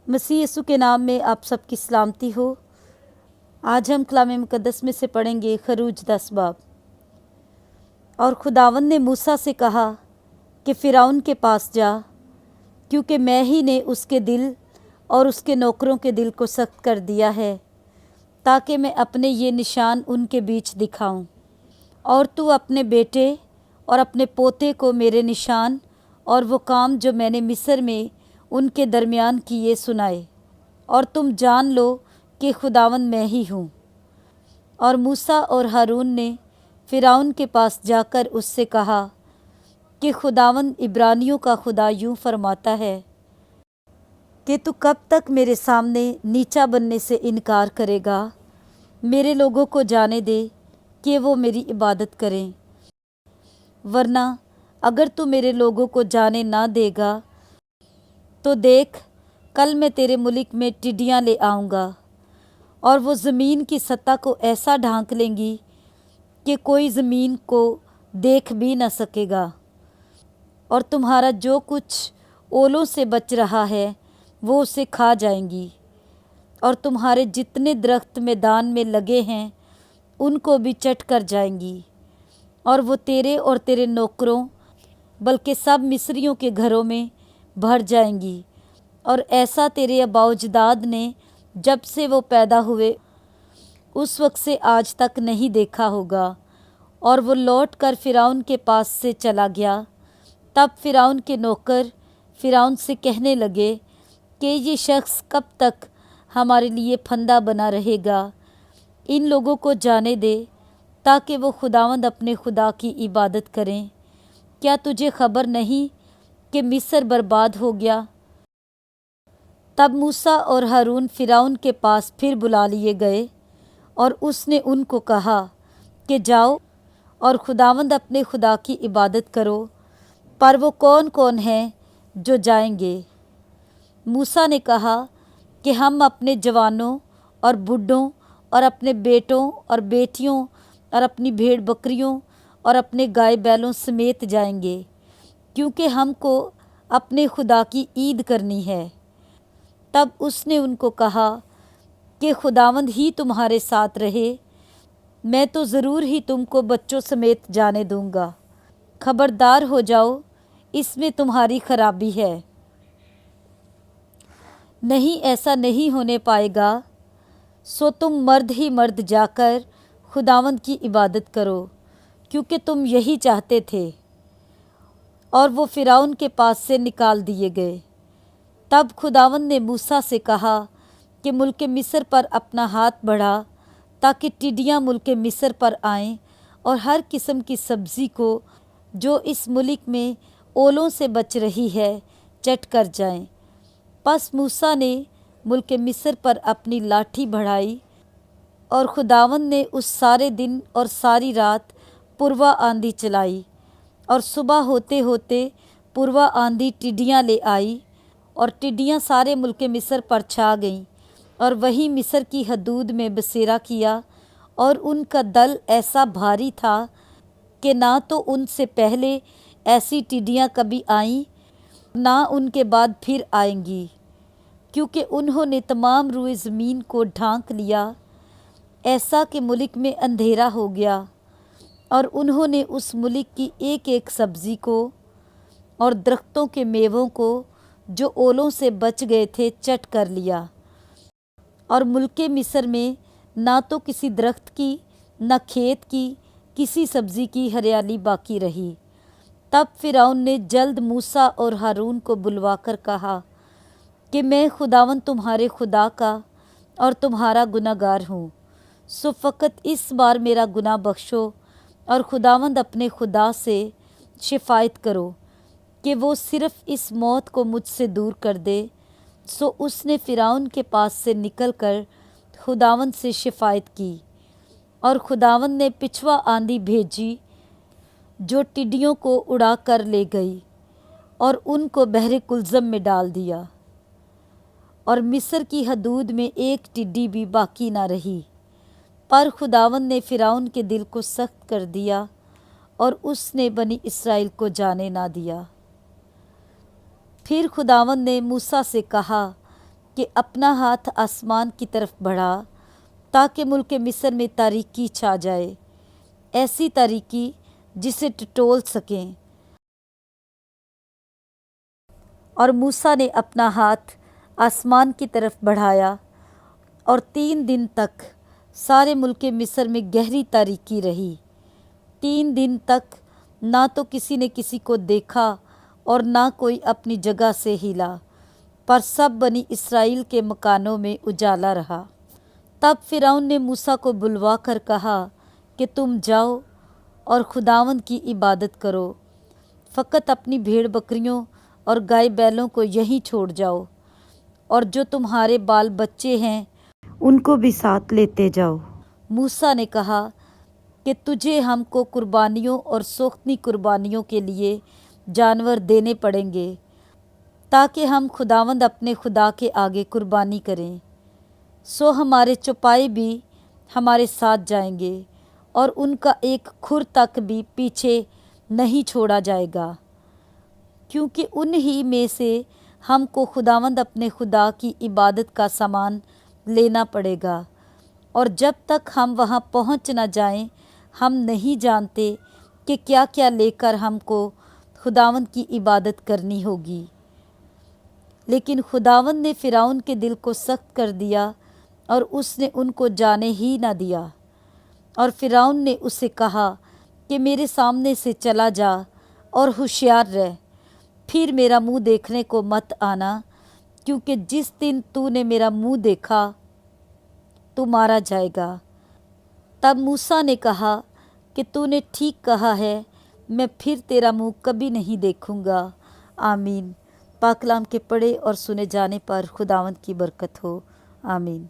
मसीह यीशु के नाम में आप सबकी सलामती हो। आज हम कलाम मुकद्दस में से पढ़ेंगे खरूज 10 बाब। और खुदावंद ने मूसा से कहा कि फ़िरौन के पास जा, क्योंकि मैं ही ने उसके दिल और उसके नौकरों के दिल को सख्त कर दिया है, ताकि मैं अपने ये निशान उनके बीच दिखाऊं। और तू अपने बेटे और अपने पोते को मेरे निशान और वो काम जो मैंने मिस्र में उनके दरमियान किए सुनाए, और तुम जान लो कि खुदावंद मैं ही हूँ। और मूसा और हारून ने फ़िरौन के पास जाकर उससे कहा कि खुदावंद इब्रानियों का खुदा यूँ फरमाता है कि तू कब तक मेरे सामने नीचा बनने से इनकार करेगा। मेरे लोगों को जाने दे कि वो मेरी इबादत करें, वरना अगर तू मेरे लोगों को जाने ना देगा तो देख, कल मैं तेरे मुल्क में टिड्डियाँ ले आऊँगा, और वो ज़मीन की सतह को ऐसा ढांक लेंगी कि कोई ज़मीन को देख भी न सकेगा। और तुम्हारा जो कुछ ओलों से बच रहा है वो उसे खा जाएंगी, और तुम्हारे जितने दरख्त मैदान में लगे हैं उनको भी चट कर जाएंगी। और वो तेरे और तेरे नौकरों बल्कि सब मिस्रियों के घरों में भर जाएंगी। और ऐसा तेरे अबाउजदाद ने जब से वो पैदा हुए उस वक्त से आज तक नहीं देखा होगा। और वो लौट कर फ़िरौन के पास से चला गया। तब फ़िरौन के नौकर फ़िरौन से कहने लगे कि ये शख्स कब तक हमारे लिए फंदा बना रहेगा। इन लोगों को जाने दे ताकि वो खुदावंद अपने खुदा की इबादत करें। क्या तुझे खबर नहीं कि मिस्र बर्बाद हो गया? तब मूसा और हारून फ़िरौन के पास फिर बुला लिए गए, और उसने उनको कहा कि जाओ और खुदावंद अपने खुदा की इबादत करो। पर वो कौन कौन हैं जो जाएंगे? मूसा ने कहा कि हम अपने जवानों और बूढ़ों और अपने बेटों और बेटियों और अपनी भेड़ बकरियों और अपने गाय बैलों समेत जाएंगे, क्योंकि हमको अपने खुदा की ईद करनी है। तब उसने उनको कहा कि खुदावंद ही तुम्हारे साथ रहे, मैं तो ज़रूर ही तुमको बच्चों समेत जाने दूंगा। खबरदार हो जाओ, इसमें तुम्हारी खराबी है। नहीं, ऐसा नहीं होने पाएगा। सो तुम मर्द ही मर्द जाकर खुदावंद की इबादत करो, क्योंकि तुम यही चाहते थे। और वो फ़िरौन के पास से निकाल दिए गए। तब खुदावंद ने मूसा से कहा कि मुल्क मिस्र पर अपना हाथ बढ़ा, ताकि टिड्डियाँ मुल्क मिस्र पर आएं और हर किस्म की सब्ज़ी को जो इस मुल्क में ओलों से बच रही है चट कर जाएं। बस मूसा ने मुल्क मिस्र पर अपनी लाठी बढ़ाई, और खुदावंद ने उस सारे दिन और सारी रात पूर्वा आंधी चलाई। और सुबह होते होते पूर्वा आंधी टिड्डियाँ ले आई, और टिड्डियाँ सारे मुल्क मिस्र पर छा गईं, और वहीं मिस्र की हदूद में बसेरा किया। और उनका दल ऐसा भारी था कि ना तो उनसे पहले ऐसी टिड्डियाँ कभी आईं, ना उनके बाद फिर आएंगी, क्योंकि उन्होंने तमाम रुए ज़मीन को ढांक लिया, ऐसा कि मुल्क में अंधेरा हो गया। और उन्होंने उस मुल्क की एक एक सब्ज़ी को और दरख्तों के मेवों को जो ओलों से बच गए थे चट कर लिया। और मुल्क मिस्र में ना तो किसी दरख्त की न खेत की किसी सब्ज़ी की हरियाली बाकी रही। तब फ़िरौन ने जल्द मूसा और हारून को बुलवाकर कहा कि मैं खुदावंद तुम्हारे खुदा का और तुम्हारा गुनाहगार हूँ। सो फ़कत इस बार मेरा गुनाह बख्शो, और खुदावंद अपने खुदा से शिफायत करो कि वो सिर्फ़ इस मौत को मुझसे दूर कर दे। सो उसने फ़िरौन के पास से निकलकर खुदावंद से शिफायत की, और खुदावंद ने पिछवा आंधी भेजी जो टिड्डियों को उड़ा कर ले गई और उनको बहरे कुलज़म में डाल दिया। और मिस्र की हदूद में एक टिड्डी भी बाकी ना रही। पर खुदावंद ने फ़िरौन के दिल को सख्त कर दिया, और उसने बनी इसराइल को जाने ना दिया। फिर खुदावंद ने मूसा से कहा کہ اپنا ہاتھ آسمان کی طرف بڑھا تاکہ ملک مصر میں تاریکی چھا جائے، ایسی تاریکی جسے ٹٹول سکیں۔ اور موسیٰ نے اپنا ہاتھ آسمان کی طرف بڑھایا اور 3 دن تک سارے ملک مصر میں گہری تاریکی رہی۔ 3 دن تک نہ تو کسی نے کسی کو دیکھا اور نہ کوئی اپنی جگہ سے ہلا، پر سب بنی اسرائیل کے مکانوں میں اجالا رہا۔ تب فرعون نے موسیٰ کو بلوا کر کہا کہ تم جاؤ اور خداوند کی عبادت کرو، فقط اپنی بھیڑ بکریوں اور گائے بیلوں کو یہیں چھوڑ جاؤ، اور جو تمہارے بال بچے ہیں ان کو بھی ساتھ لیتے جاؤ۔ موسیٰ نے کہا کہ تجھے ہم کو قربانیوں اور سوختنی قربانیوں کے لیے جانور دینے پڑیں گے، تاکہ ہم خداوند اپنے خدا کے آگے قربانی کریں۔ سو ہمارے چوپائے بھی ہمارے ساتھ جائیں گے، اور ان کا ایک کھر تک بھی پیچھے نہیں چھوڑا جائے گا، کیونکہ انہی میں سے ہم کو خداوند اپنے خدا کی عبادت کا سامان لینا پڑے گا، اور جب تک ہم وہاں پہنچ نہ جائیں ہم نہیں جانتے کہ کیا کیا لے کر ہم کو خداوند کی عبادت کرنی ہوگی۔ لیکن خداوند نے فرعون کے دل کو سخت کر دیا اور اس نے ان کو جانے ہی نہ دیا۔ اور فرعون نے اسے کہا کہ میرے سامنے سے چلا جا اور ہوشیار رہ، پھر میرا منہ دیکھنے کو مت آنا، کیونکہ جس دن تو نے میرا منہ دیکھا تو مارا جائے گا۔ تب موسیٰ نے کہا کہ تو نے ٹھیک کہا ہے، میں پھر تیرا منہ کبھی نہیں دیکھوں گا۔ آمین۔ پاک کلام کے پڑھے اور سنے جانے پر خداوند کی برکت ہو۔ آمین۔